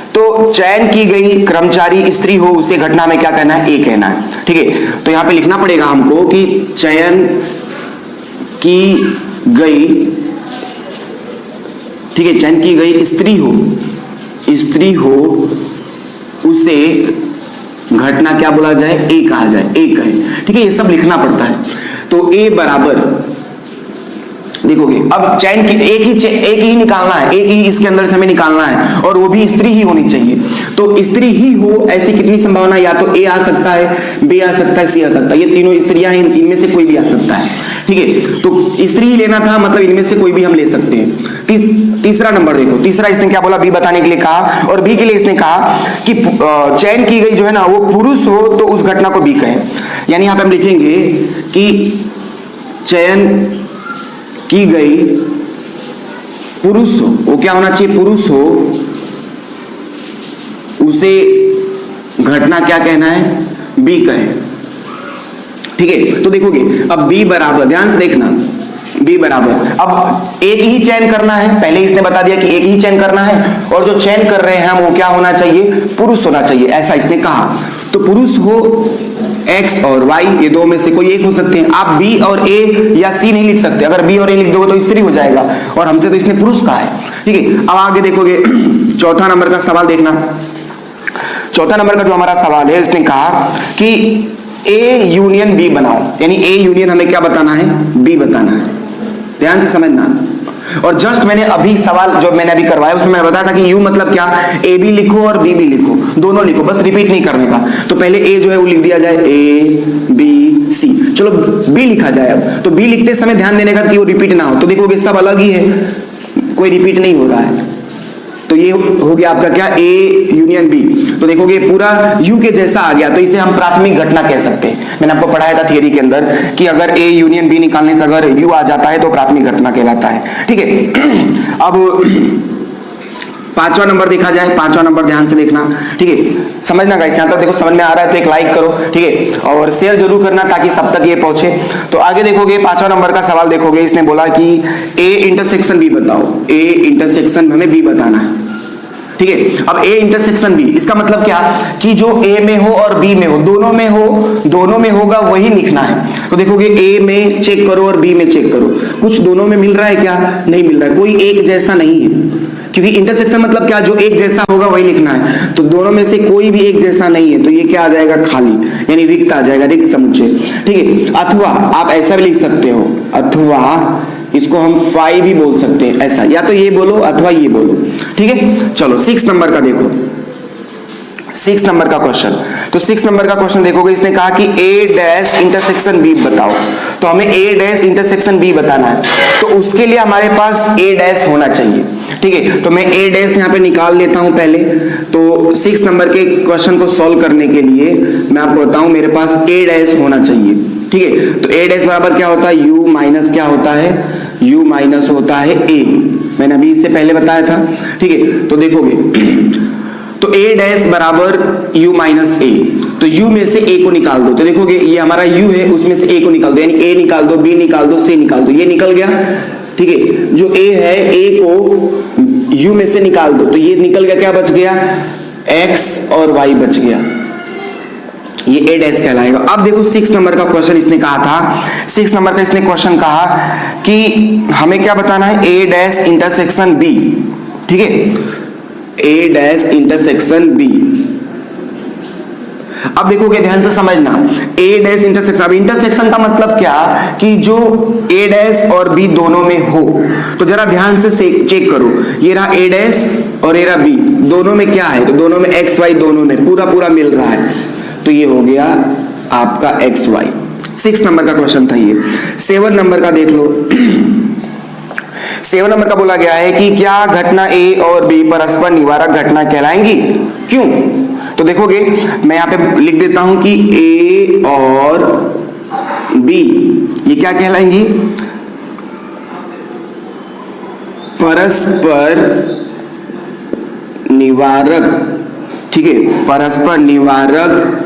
तो चयन की गई कर्मचारी स्त्री हो उसे घटना में क्या कहना है? ए कहना है, ठीक है। तो यहाँ पे लिखना पड़ेगा हमको कि चयन की गई, ठीक है, चयन की गई स्त्री हो उसे घटना क्या बोला जाए, ए कहा जाए, ए कहे, ठीक है, ये सब लिखना पड़ता है। तो ए बराबर, देखोगे अब चयन की एक ही निकालना है, एक ही इसके अंदर से हमें निकालना है, और वो भी स्त्री ही होनी चाहिए। तो स्त्री ही हो ऐसी कितनी संभावना, या तो ए आ सकता है, बी आ सकता है, सी आ सकता है, ये तीनों स्त्रियां हैं, इनमें से कोई भी आ सकता है, ठीक है। तो स्त्री ही लेना था, मतलब इनमें से कोई भी हम ले सकते हैं। तीसरा नंबर देखो, तीसरा इसने क्या बोला, बी बताने के लिए कहा, और बी के लिए इसने कहा कि चयन की गई जो है ना वो पुरुष हो तो उस घटना को बी कहे। यानी यहां पे हम लिखेंगे कि चयन की गई पुरुष हो, वो क्या होना चाहिए, पुरुष हो, उसे घटना क्या कहना है, बी कहे, ठीक है। तो देखोगे अब बी बराबर, ध्यान से देखना, बी बराबर, अब एक ही चयन करना है, पहले इसने बता दिया कि एक ही चयन करना है, और जो चयन कर रहे हैं हम वो क्या होना चाहिए, पुरुष होना चाहिए, ऐसा इसने कहा। तो पुरुष हो एक्स और वाई, ये दो में से कोई एक हो सकते हैं। आप बी और ए या सी नहीं लिख सकते, अगर बी और ए लिख दोगे तो स्त्री हो जाएगा, और हमसे तो इसने पुरुष कहा है, ठीक है। अब आगे देखोगे चौथा नंबर का सवाल देखना। चौथा नंबर का जो हमारा सवाल है, इसने कहा कि ए यूनियन बी बनाओ, यानी ए यूनियन हमें क्या बताना है, बी बताना है, ध्यान से समझना। और जस्ट मैंने अभी सवाल जो मैंने अभी करवाया उसमें मैंने बताया था कि यू मतलब क्या, ए भी लिखो और बी भी लिखो, दोनों लिखो, बस रिपीट नहीं करने का। तो पहले ए जो है वो लिख दिया जाए, ए बी सी, चलो बी लिखा जाए। अब तो बी लिखते समय ध्यान देने का कि वो रिपीट ना हो, तो देखोगे सब अलग ही है, कोई रिपीट नहीं हो रहा है। तो ये हो गया आपका क्या, ए यूनियन बी। तो देखोगे पूरा यू के जैसा आ गया, तो इसे हम प्राथमिक घटना कह सकते हैं। मैंने आपको पढ़ाया था थियरी के अंदर कि अगर ए यूनियन बी निकालने से अगर यू आ जाता है तो प्राथमिक घटना कहलाता है, ठीक है। अब पांचवा नंबर देखा जाए, पांचवा नंबर ध्यान से देखना, ठीक है, समझना गाइस, यहां तक देखो समझ में आ रहा है तो एक लाइक करो, ठीक है, और शेयर जरूर करना ताकि सब तक ये पहुंचे। तो आगे देखोगे पांचवा नंबर का सवाल देखोगे, इसने बोला कि ए इंटरसेक्शन बी बताओ, ए इंटरसेक्शन हमें बी बताना है, ठीक है। अब ए इंटरसेक्शन बी, इसका मतलब क्या कि जो ए में हो और बी में हो, दोनों में हो, दोनों में होगा वही लिखना है। तो देखोगे ए में चेक करो और बी में चेक करो, कुछ दोनों में मिल रहा है क्या, नहीं मिल रहा है, कोई एक जैसा नहीं है, क्योंकि इंटरसेक्शन मतलब क्या, जो एक जैसा होगा वही लिखना है। तो दोनों में से कोई भी एक जैसा नहीं है, तो ये क्या आ जाएगा, खाली, यानी रिक्त आ जाएगा, रिक्त समुच्चय, ठीक है। अथवा आप ऐसा भी लिख सकते हो, अथवा इसको हम फाई भी बोल सकते हैं, ऐसा, या तो ये बोलो अथवा ये बोलो, ठीक है। चलो 6 नंबर का देखो, 6 नंबर का क्वेश्चन। तो 6 नंबर का क्वेश्चन देखोगे, इसने कहा कि ए डैश इंटरसेक्शन बी बताओ। तो हमें ए डैश इंटरसेक्शन बी बताना है, तो उसके लिए हमारे पास ए डैश होना चाहिए, ठीक है। तो मैं ए डैश यहाँ पे निकाल लेता हूं पहले। तो 6 नंबर के क्वेश्चन को सॉल्व करने के लिए मैं आपको बताऊं, मेरे पास ए डैश होना चाहिए, ठीक है। तो ए डैश बराबर क्या होता है, यू माइनस क्या होता है, यू माइनस होता है ए, मैंने अभी इससे पहले बताया था, ठीक है। तो देखोगे तो ए डैश बराबर यू माइनस ए, तो यू में से ए को निकाल दो। तो देखोगे ये हमारा यू है, उसमें से ए को निकाल दो, यानी ए निकाल दो, बी निकाल दो, सी निकाल दो, ये निकल गया, ठीक है। जो ए है, ए को यू में से निकाल दो, तो ये निकल गया, क्या बच गया, एक्स और वाई बच गया, ये ए डैश कहलाएगा। अब देखो 6 नंबर का क्वेश्चन इसने कहा था, 6 नंबर का इसने क्वेश्चन कहा कि हमें क्या बताना है, ए डैश इंटरसेक्शन बी, ठीक है, ए डैश इंटरसेक्शन बी। अब देखोगे ध्यान से समझना, ए डैश इंटरसेक्शन, अब इंटरसेक्शन का मतलब क्या कि जो ए डैश और बी दोनों में हो। तो जरा ध्यान से चेक करो, ये रहा ए डैश और ये रहा बी, दोनों में क्या है, तो दोनों में एक्स वाई, दोनों में पूरा पूरा मिल रहा है, तो ये हो गया आपका एक्स वाई। 6 नंबर का क्वेश्चन था ये। 7 नंबर का देख लो, 7 नंबर का बोला गया है कि क्या घटना ए और बी परस्पर निवारक घटना कहलाएंगी, क्यों। तो देखोगे मैं यहां पे लिख देता हूं कि ए और बी ये क्या कहलाएंगी, परस्पर निवारक, ठीक है, परस्पर निवारक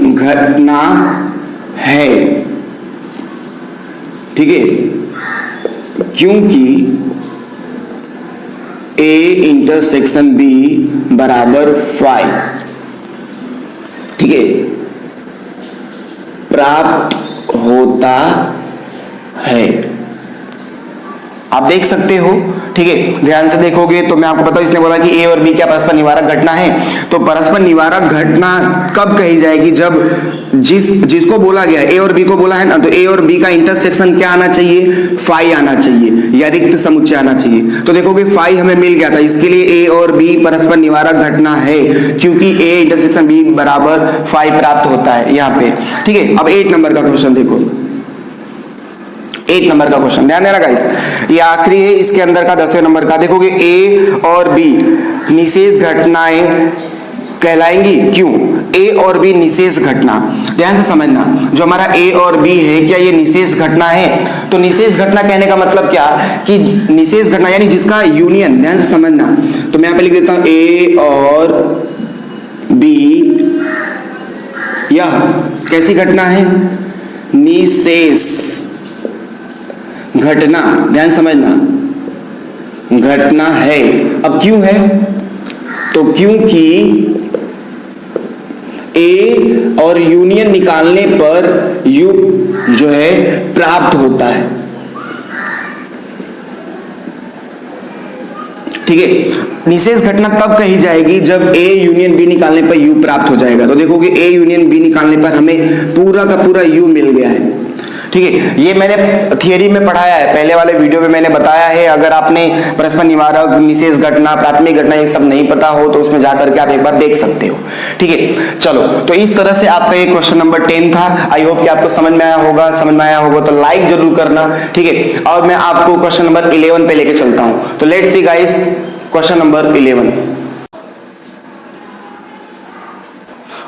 घटना है, ठीक है, क्योंकि ए इंटरसेक्शन बी बराबर 5, ठीक है, प्राप्त होता है। आप देख सकते हो, ठीक है, ध्यान से देखोगे तो मैं आपको बताऊं, इसने बोला कि ए और बी क्या परस्पर निवारक घटना है। तो परस्पर निवारक घटना कब कही जाएगी? जब जिसको बोला गया ए और बी को बोला है ना, तो ए और बी का इंटरसेक्शन क्या आना चाहिए? फाई आना चाहिए या रिक्त समुच्चय आना चाहिए। तो देखोगे फाई हमें मिल गया था, इसके लिए ए और बी परस्पर निवारक घटना है, क्योंकि ए इंटरसेक्शन बी बराबर फाई प्राप्त होता है यहाँ पे, ठीक है। अब 8 नंबर का क्वेश्चन देखो, 8 नंबर का क्वेश्चन ध्यान देना गाइस, ये आखिरी है इसके अंदर का 10वें नंबर का। देखोगे ए और बी निषेध घटनाएं कहलाएंगी, क्यों? ए और बी निषेध घटना, ध्यान से समझना, जो हमारा ए और बी है क्या ये निषेध घटना है? तो निषेध घटना कहने का मतलब क्या कि निषेध घटना यानी जिसका यूनियन, ध्यान से समझना, तो मैं यहां पे लिख देता हूं ए और बी, यह कैसी घटना है? निषेध घटना, ध्यान समझना, घटना है। अब क्यों है? तो क्योंकि ए और यूनियन निकालने पर यू जो है प्राप्त होता है, ठीक है। निषेध घटना तब कही जाएगी जब ए यूनियन बी निकालने पर यू प्राप्त हो जाएगा। तो देखोगे ए यूनियन बी निकालने पर हमें पूरा का पूरा यू मिल गया है, ठीक है। ये मैंने थियरी में पढ़ाया है, पहले वाले वीडियो में मैंने बताया है। अगर आपने परस्पर निवारक, निषेध घटना, प्राथमिक घटना ये सब नहीं पता हो तो उसमें जाकर के आप एक बार देख सकते हो, ठीक है। चलो, तो इस तरह से आपका ये क्वेश्चन नंबर 10 था। आई होप कि आपको समझ में आया होगा। समझ में आया होगा तो लाइक जरूर करना, ठीक है। और मैं आपको क्वेश्चन नंबर 11 पे लेके चलता हूं। तो let's see guys, question number 11।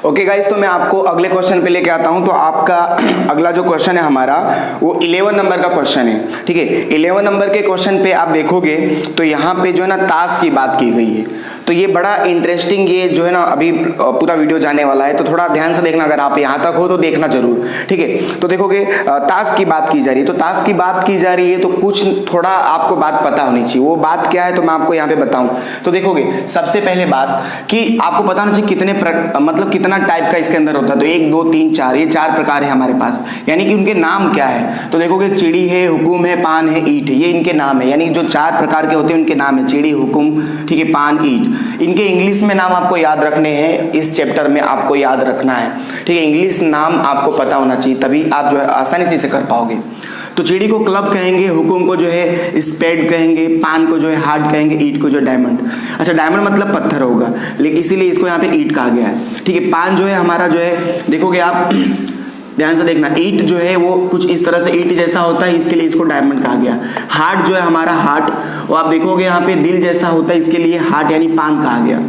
Okay guys, तो मैं आपको अगले क्वेश्चन पे लेके आता हूं। तो आपका अगला जो क्वेश्चन है हमारा वो 11 नंबर का क्वेश्चन है, ठीक है। 11 नंबर के क्वेश्चन पे आप देखोगे तो यहाँ पे जो है ना ताश की बात की गई है। तो ये बड़ा इंटरेस्टिंग, ये जो है ना अभी पूरा वीडियो जाने वाला है, तो थोड़ा ध्यान से देखना। अगर आप यहाँ तक हो तो देखना जरूर, ठीक है। तो देखोगे ताश की बात की जा रही है, तो ताश की बात की जा रही है तो कुछ थोड़ा आपको बात पता होनी चाहिए। वो बात क्या है तो मैं आपको यहाँ पे बताऊं। तो देखोगे सबसे पहले बात कि आपको पता होना चाहिए कितने मतलब कितना टाइप का इसके अंदर होता है। तो 1 2 3 4, ये 4 प्रकार है हमारे पास, यानी कि उनके नाम क्या है। तो देखोगे चिड़ी है, हुकुम है, पान है, ईट है, ये इनके नाम है। यानी जो 4 प्रकार के होते हैं उनके नाम है, चिड़ी, हुकुम, ठीक है, पान, ईट। इनके इंग्लिश में नाम आपको याद रखने हैं, इस चैप्टर में आपको याद रखना है, ठीक है। इंग्लिश नाम आपको पता होना चाहिए, तभी आप जो है आसानी से इसे कर पाओगे। तो चिड़ी को क्लब कहेंगे, हुकुम को जो है स्पेड कहेंगे, पान को जो है हार्ट कहेंगे, ईट को जो है डायमंड। अच्छा, डायमंड मतलब पत्थर होगा, लेकिन इसीलिए इसको यहाँ पे ईट कहा गया है, ठीक है। पान जो है हमारा जो है, देखोगे आप ध्यान से देखना, ईट जो है वो कुछ इस तरह से ईट जैसा होता है, इसके लिए इसको डायमंड कहा गया। हार्ट जो है हमारा हार्ट, वो आप देखोगे यहाँ पे दिल जैसा होता है, इसके लिए हार्ट यानी पान कहा गया।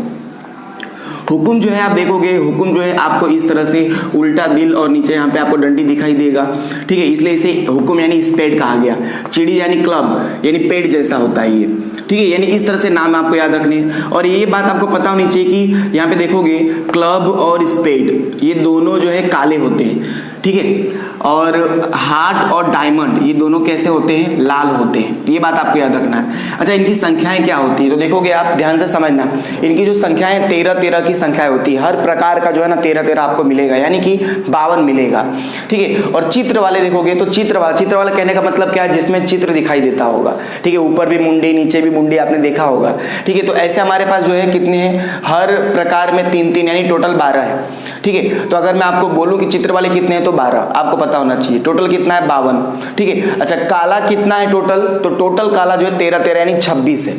हुकुम जो है आप देखोगे, हुकुम जो है आपको इस तरह से उल्टा दिल और नीचे यहाँ पे आपको डंडी दिखाई देगा, ठीक है, इसलिए इसे हुकुम यानी स्पेड कहा गया। चिड़ी यानी क्लब यानी पेड़ जैसा होता है ये, ठीक है। यानी इस तरह से नाम आपको याद रखने हैं। और ये बात आपको पता होनी चाहिए कि यहाँ पे देखोगे क्लब और स्पेड ये दोनों जो है काले होते हैं, ठीक है। और हार्ट और डायमंड ये दोनों कैसे होते हैं? लाल होते हैं। ये बात आपको याद रखना है। अच्छा, इनकी संख्याएं क्या होती है? तो देखोगे आप ध्यान से समझना, इनकी जो संख्याएं 13 की संख्याएं होती है। हर प्रकार का जो है ना 13 आपको मिलेगा, यानी कि 52 मिलेगा, ठीक है। और चित्र वाले देखोगे तो चित्र वाला कहने का मतलब क्या है? जिसमें चित्र दिखाई देता होगा, ठीक है। ऊपर भी मुंडी, नीचे भी मुंडी आपने देखा होगा, ठीक है। तो ऐसे हमारे पास जो है कितने हैं? हर प्रकार में 3 यानी टोटल 12 है, ठीक है। तो अगर मैं आपको बोलूं कि चित्र वाले कितने हैं तो 12 आपको पता होना चाहिए। टोटल कितना है? 52, ठीक है। अच्छा, काला कितना है टोटल? तो टोटल काला जो है 13 यानी 26 है,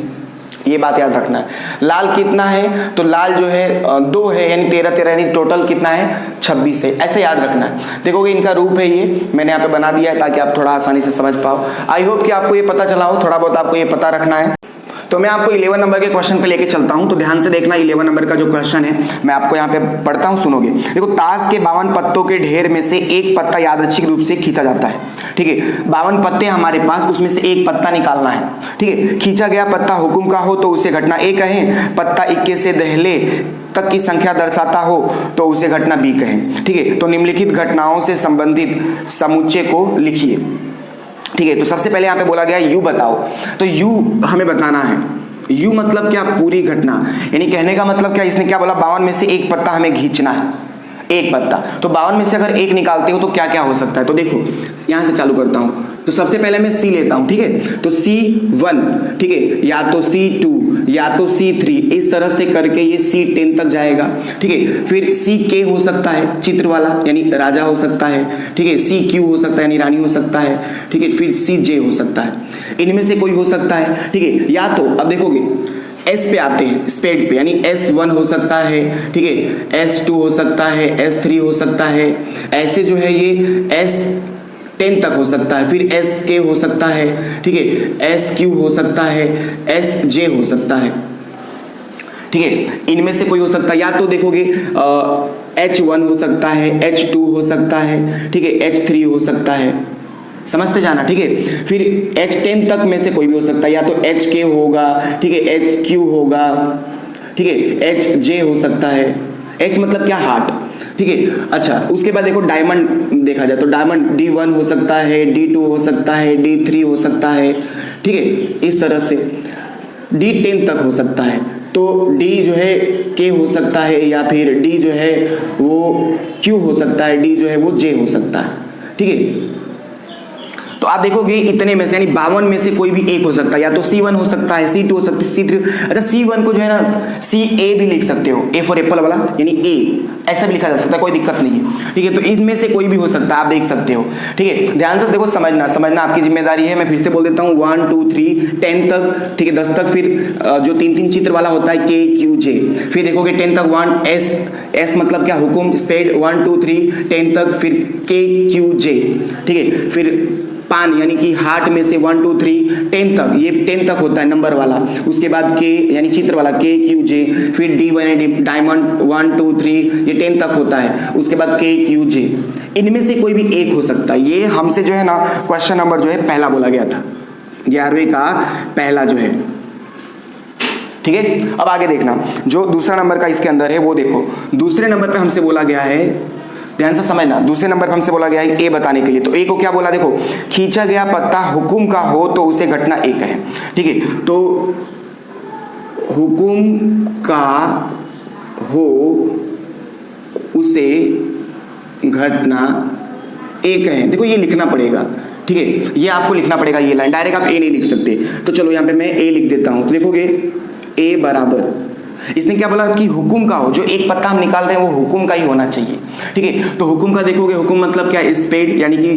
ये बात याद रखना है। लाल कितना है? तो लाल जो है 2 है, यानी 13 यानी टोटल कितना है? 26 है, ऐसे याद रखना है। देखोगे इनका रूप है, ये मैंने यहाँ पे बना दिया है ताकि आप थोड़ा आसानी से समझ पाओ। आई होप कि आपको ये पता चला हो, थोड़ा बहुत आपको ये पता रखना है। तो मैं आपको 11 नंबर के क्वेश्चन पे लेके चलता हूं। तो ध्यान से देखना, 11 नंबर का जो क्वेश्चन है मैं आपको यहाँ पे पढ़ता हूं, सुनोगे। देखो, ताश के 52 पत्तों के ढेर में से एक पत्ता यादृच्छिक रूप से खींचा जाता है, ठीक है। 52 पत्ते हमारे पास, उसमें से एक पत्ता निकालना है, ठीक है। खींचा गया पत्ता हुकुम का हो तो उसे घटना ए कहें। पत्ता 21 से दहले तक की संख्या दर्शाता हो तो उसे घटना बी कहें, ठीक है। तो निम्नलिखित घटनाओं से संबंधित समुच्चय को लिखिए, ठीक है। तो सबसे पहले यहाँ पे बोला गया यू बताओ, तो यू हमें बताना है। यू मतलब क्या? पूरी घटना, यानी कहने का मतलब क्या? इसने क्या बोला? 52 में से एक पत्ता हमें खींचना है, एक पत्ता। तो 52 में से अगर एक निकालते हो तो क्या क्या हो सकता है, तो देखो यहां से चालू करता हूं। तो सबसे पहले मैं C लेता हूं, ठीक है, तो C1, ठीक है, या तो C2 या तो C3, इस तरह से करके ये C10 तक जाएगा, ठीक है। फिर CK हो सकता है चित्र वाला, यानी राजा हो सकता है, ठीक है। CQ हो सकता है यानी रानी हो सकता है, ठीक है। फिर CJ हो सकता है, इनमें से कोई हो सकता है, ठीक है। या तो अब देखोगे S पे आते हैं, स्पेड पे, यानी S1 हो सकता है, ठीक है, S2 हो सकता है, S3 हो सकता है, ऐसे जो है ये S10 तक हो सकता है। फिर SK हो सकता है, ठीक है, SQ हो सकता है, SJ हो सकता है, ठीक है। इनमें से कोई हो सकता है, या तो देखोगे H1 हो सकता है, H2 हो सकता है, ठीक है, H3 हो सकता है, समझते जाना, ठीक है। फिर H10 तक में से कोई भी हो सकता है, या तो HK होगा, ठीक है, HQ होगा, ठीक है, HJ हो सकता है। H मतलब क्या, हार्ट, ठीक है। अच्छा, उसके बाद देखो डायमंड देखा जाए तो डायमंड D1 हो सकता है, D2 हो सकता है, D3 हो सकता है, ठीक है, इस तरह से D10 तक हो सकता है। तो D जो है K हो सकता है, या फिर D जो है वो Q हो सकता है, D जो है वो J हो सकता है, ठीक है। तो आप देखोगे इतने में से, यानी 52 में से कोई भी एक हो सकता है, या तो C1 हो सकता है, C2 हो सकता है, C3। अच्छा, C1 को जो है ना CA भी लिख सकते हो, A फॉर एप्पल वाला, यानी A ऐसा भी लिखा जा सकता है, कोई दिक्कत नहीं है, ठीक है। तो इनमें से कोई भी हो सकता है, आप देख सकते हो, ठीक है। ध्यान से देखो, समझना आपकी जिम्मेदारी है। मैं फिर से बोल देता हूँ, 1 2 3 10 तक, ठीक है, 10 तक। फिर जो 3 चित्र वाला होता है KQJ, फिर देखोगे 10 तक 1 S मतलब क्या, हुकुम, स्पेड, 1 2 3 10 तक। फिर KQJ, ठीक है। फिर पान यानी कि हार्ट में से 1 2 3 10 तक, ये 10 तक होता है नंबर वाला। उसके बाद K यानी चित्र वाला KQJ, फिर D1 यानी डायमंड 1 2 3, ये 10 तक होता है। उसके बाद KQJ, इनमें से कोई भी एक हो सकता है। ये हमसे जो है ना क्वेश्चन नंबर जो है पहला बोला गया था, 11वीं का पहला जो है, ठीक है। अब आगे देखना, जो दूसरा नंबर का इसके अंदर है वो देखो। दूसरे नंबर पे हमसे बोला गया है, ध्यान से समझना, दूसरे नंबर पर हमसे बोला गया है A बताने के लिए। तो A को क्या बोला, देखो, खींचा गया पत्ता हुकुम का हो तो उसे घटना A कहें, ठीक है। तो हुकुम का हो उसे घटना A कहें। देखो ये लिखना पड़ेगा, ठीक है, ये आपको लिखना पड़ेगा, ये लाइन डायरेक्ट आप A नहीं लिख सकते। तो चलो यहाँ पे मैं A लिख देता हूं। तो देखोगे A बराबर, इसने क्या बोला कि हुकुम का हो, जो एक पत्ता हम निकाल रहे हैं वो हुकुम का ही होना चाहिए, ठीक है। तो हुकुम का देखोगे, हुकुम मतलब क्या, स्पेड, यानी कि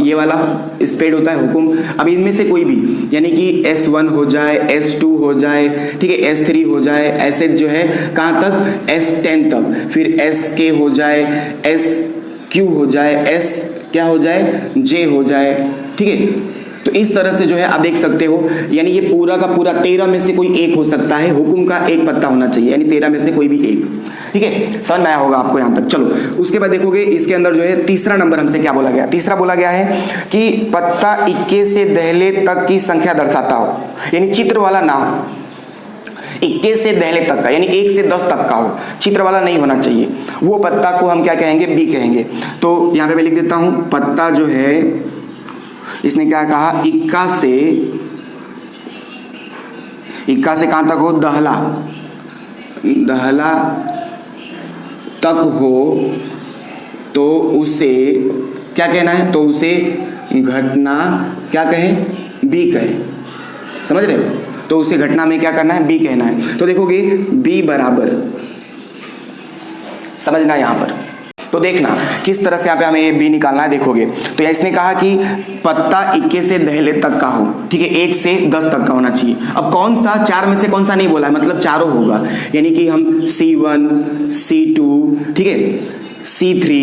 ये वाला स्पेड होता है हुकुम। अब इनमें से कोई भी, यानी कि S1 हो जाए, S2 हो जाए, ठीक है, S3 हो जाए, ऐसे जो है कहाँ तक, S10 तक। फिर SK हो जाए, SQ हो जाए, S क्या हो जाए, J हो जाए, ठीक है। तो इस तरह से जो है आप देख सकते हो, यानी ये पूरा का पूरा 13 में से कोई एक हो सकता है। हुकुम का एक पत्ता होना चाहिए, यानी 13 में से कोई भी एक, ठीक है। समझ में आया होगा आपको यहाँ तक। चलो उसके बाद देखोगे इसके अंदर जो है तीसरा नंबर हमसे क्या बोला गया, तीसरा बोला गया है कि पत्ता 21 से दहले तक की संख्या दर्शाता हो, यानी चित्र वाला ना हो, 21 से दहले तक का, यानी 1 से 10 तक का हो, चित्र वाला नहीं होना चाहिए। वो पत्ता को हम क्या कहेंगे, B कहेंगे। तो यहाँ पे मैं लिख देता हूं, पत्ता जो है, इसने क्या कहा, 21 से कहां तक हो, दहला तक हो तो उसे क्या कहना है, तो उसे घटना क्या कहें, B कहें। समझ रहे हो, तो उसे घटना में क्या करना है, B कहना है। तो देखोगे B बराबर, समझना यहां पर, तो देखना किस तरह से यहाँ पे हमें B निकालना है। देखोगे तो इसने कहा कि पत्ता 21 से दहले तक का हो, ठीक है, 1 से 10 तक का होना चाहिए। अब कौन सा, 4 में से कौन सा नहीं बोला है, मतलब चारों होगा, यानी कि हम C1 C2, ठीक है, C3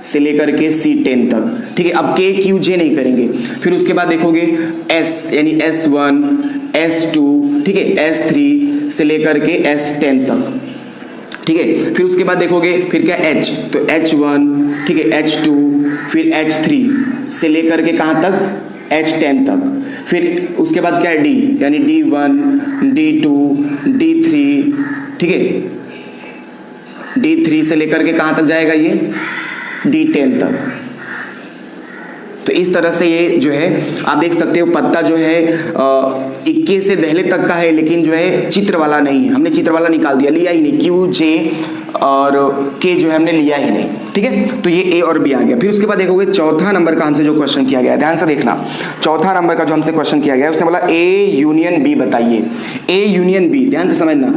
से लेकर के C10 तक, ठीक है। अब KQJ नहीं करेंगे। फिर उसके बाद देखोगे S यानी S1 S2, ठीक है, S3 से लेकर के S10 तक, ठीक है। फिर उसके बाद देखोगे फिर क्या, H, तो H1, ठीक है, H2, फिर H3 से लेकर के कहां तक, H10 तक। फिर उसके बाद क्या है, D, यानी D1 D2 D3, ठीक है, D3 से लेकर के कहां तक जाएगा, ये D10 तक। तो इस तरह से ये जो है आप देख सकते हो, पत्ता जो है 21 से दहले तक का है, लेकिन जो है चित्र वाला नहीं है, हमने चित्र वाला निकाल दिया, लिया ही नहीं, QJ और के जो है हमने लिया ही नहीं, ठीक है। तो ये ए और बी आ गया। फिर उसके बाद देखोगे चौथा नंबर का हमसे जो क्वेश्चन किया गया है, ध्यान से देखना, चौथा नंबर का जो हमसे क्वेश्चन किया गया है उसने बोला ए यूनियन बी बताइए। ए यूनियन बी, ध्यान से समझना,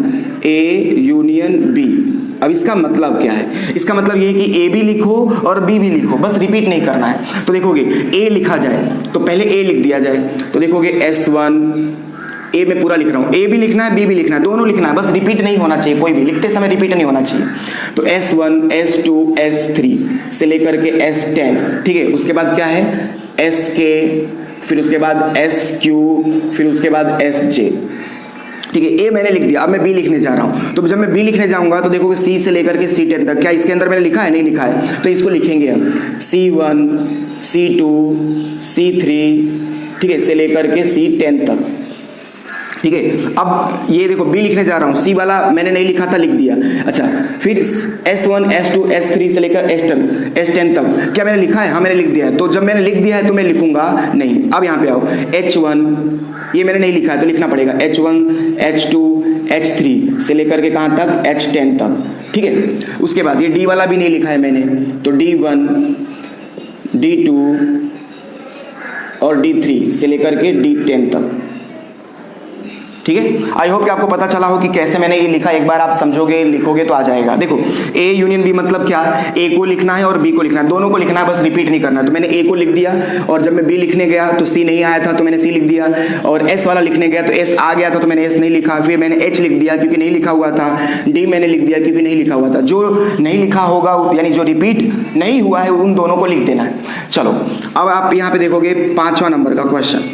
ए यूनियन बी। अब इसका मतलब क्या है? इसका मतलब ये है कि ए भी लिखो और बी भी लिखो, बस रिपीट नहीं करना है। तो देखोगे ए लिखा जाए तो पहले ए लिख दिया जाए, तो देखोगे S1, ए में पूरा लिख रहा हूं, ए भी लिखना है बी भी लिखना है, दोनों लिखना है, बस रिपीट नहीं होना चाहिए, कोई भी लिखते समय रिपीट नहीं होना चाहिए। तो S1, S2, S3 से लेकर के S10, ठीक है। उसके बाद क्या है SK, फिर उसके बाद SQ, फिर उसके बाद SJ, ठीक है। ए मैंने लिख दिया, अब मैं बी लिखने जा रहा हूं। तो जब मैं बी लिखने जाऊंगा तो देखोगे सी से लेकर के C10 तक, क्या इसके अंदर मैंने लिखा है? नहीं लिखा है, तो इसको लिखेंगे हम C1, C2, C3, ठीक है, से लेकर के C10 तक, ठीक है। अब ये देखो बी लिखने जा रहा हूँ, सी वाला मैंने नहीं लिखा था, लिख दिया। अच्छा, फिर S1, S2, S3 से लेकर S10 तक, क्या मैंने लिखा है? हाँ मैंने लिख दिया है। तो जब मैंने लिख दिया है तो मैं लिखूंगा नहीं। अब यहाँ पे आओ, H1 ये मैंने नहीं लिखा है तो लिखना पड़ेगा, H1, H2, H3 से लेकर के कहाँ तक? H10 तक, ठीक है। उसके बाद ये D वाला भी नहीं लिखा है मैंने, तो D1, D2 और D3 से लेकर के D10 तक, ठीक है। आई होप कि आपको पता चला हो कि कैसे मैंने ये लिखा। एक बार आप समझोगे, लिखोगे तो आ जाएगा। देखो ए यूनियन बी मतलब क्या? ए को लिखना है और बी को लिखना है, दोनों को लिखना है, बस रिपीट नहीं करना है। तो मैंने ए को लिख दिया और जब मैं बी लिखने गया तो सी नहीं आया था तो मैंने सी लिख दिया, और एस वाला लिखने गया तो एस आ गया था तो मैंने एस नहीं लिखा, फिर मैंने एच लिख दिया क्योंकि नहीं लिखा हुआ था, डी मैंने लिख दिया क्योंकि नहीं लिखा हुआ था। जो नहीं लिखा होगा यानी जो रिपीट नहीं हुआ है उन दोनों को लिख देना है। चलो अब आप यहाँ पे देखोगे 5वां नंबर का क्वेश्चन।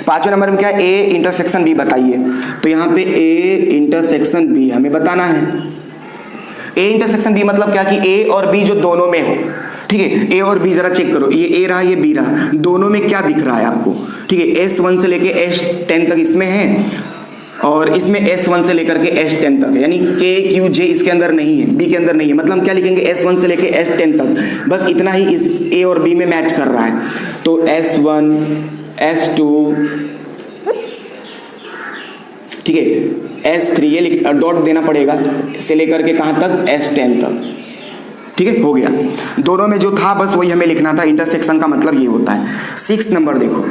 5वें नंबर में क्या है? ए इंटरसेक्शन बी बताइए। तो यहाँ पे ए इंटरसेक्शन बी हमें बताना है। ए इंटरसेक्शन बी मतलब क्या कि ए और बी जो दोनों में हो, ठीक है। ए और बी जरा चेक करो, ये ए रहा ये बी रहा, दोनों में क्या दिख रहा है आपको? ठीक है, S1 से लेके S10 तक इसमें है और इसमें S1 से लेकर के S10 तक है, यानी K Q J इसके अंदर नहीं है, B के अंदर नहीं है। मतलब हम क्या लिखेंगे? S1 से लेके S10 तक, बस इतना ही इस A और B में मैच कर रहा है। तो S1, S2, ठीक है, S3 ये डॉट देना पड़ेगा, से लेकर के कहां तक? S10 तक, ठीक है, हो गया। दोनों में जो था बस वही हमें लिखना था। इंटरसेक्शन का मतलब ये होता है। 6 नंबर देखो,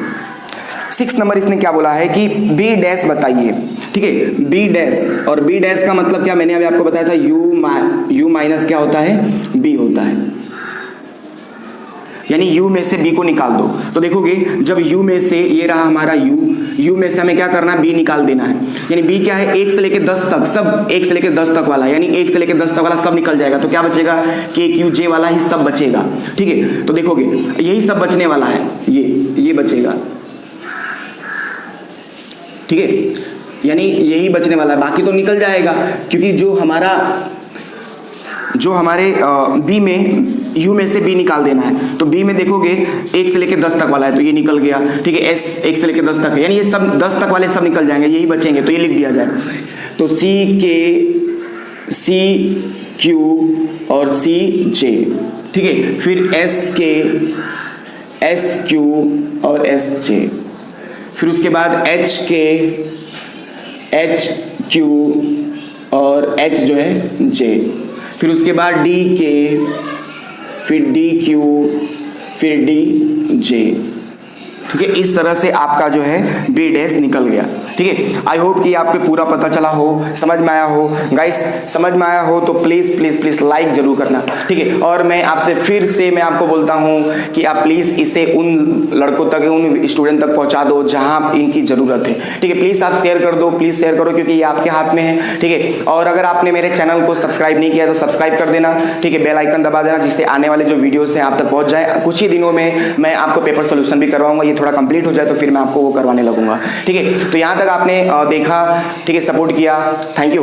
6 नंबर इसने क्या बोला है कि बी डैश बताइए, ठीक है। बी डैश, और बी डैश का मतलब क्या? मैंने अभी आपको बताया था, यू माइनस क्या होता है? बी होता है, यानी u में से b को निकाल दो। तो देखोगे जब u में से, ये रहा हमारा u में से हमें क्या करना है? b निकाल देना है। यानी b क्या है? 1 से लेके 10 तक, सब 1 से लेके 10 तक वाला, यानी 1 से लेके 10 तक वाला सब निकल जाएगा। तो क्या बचेगा? k q j वाला ही सब बचेगा, ठीक है। तो देखोगे यही सब बचने वाला है, ये बचेगा, ठीक है, यानी यही बचने वाला है, बाकी तो निकल जाएगा। क्योंकि जो हमारे बी में यू में से बी निकाल देना है, तो बी में देखोगे 1 से लेके 10 तक वाला है तो ये निकल गया, ठीक है। एस 1 से लेके 10 तक है, यानी ये सब 10 तक वाले सब निकल जाएंगे, यही बचेंगे, तो ये लिख दिया जाए। तो सी क्यू और सी जे, ठीक है। फिर एस के, एस क्यू और एस जे, फिर उसके बाद एच के, एच क्यू और एच जो है जे, फिर उसके बाद डी के, फिर डी क्यू, फिर डी जे, ठीक है। इस तरह से आपका जो है बी डैश निकल गया, ठीक है। आई होप कि आपको पूरा पता चला हो, समझ में आया हो। गाइस समझ में आया हो तो प्लीज प्लीज प्लीज लाइक जरूर करना, ठीक है। और मैं आपसे फिर से मैं आपको बोलता हूं कि आप प्लीज इसे उन लड़कों तक, उन स्टूडेंट तक पहुंचा दो जहां इनकी जरूरत है, ठीक है। प्लीज आप शेयर कर दो, प्लीज शेयर करो, क्योंकि ये आपके हाथ में है, ठीक है। और अगर आपने मेरे चैनल को सब्सक्राइब नहीं किया तो सब्सक्राइब कर देना, ठीक है। बेल आइकन दबा देना, जिससे आने वाले जो वीडियोस हैं आप तक पहुंच जाए। कुछ ही दिनों में मैं आपको पेपर सोल्यूशन भी करवाऊंगा, ये थोड़ा कंप्लीट हो जाए तो फिर मैं आपको वो करवाने लगूंगा, ठीक है। तो यहाँ तक आपने देखा, ठीक है, सपोर्ट किया, थैंक यू।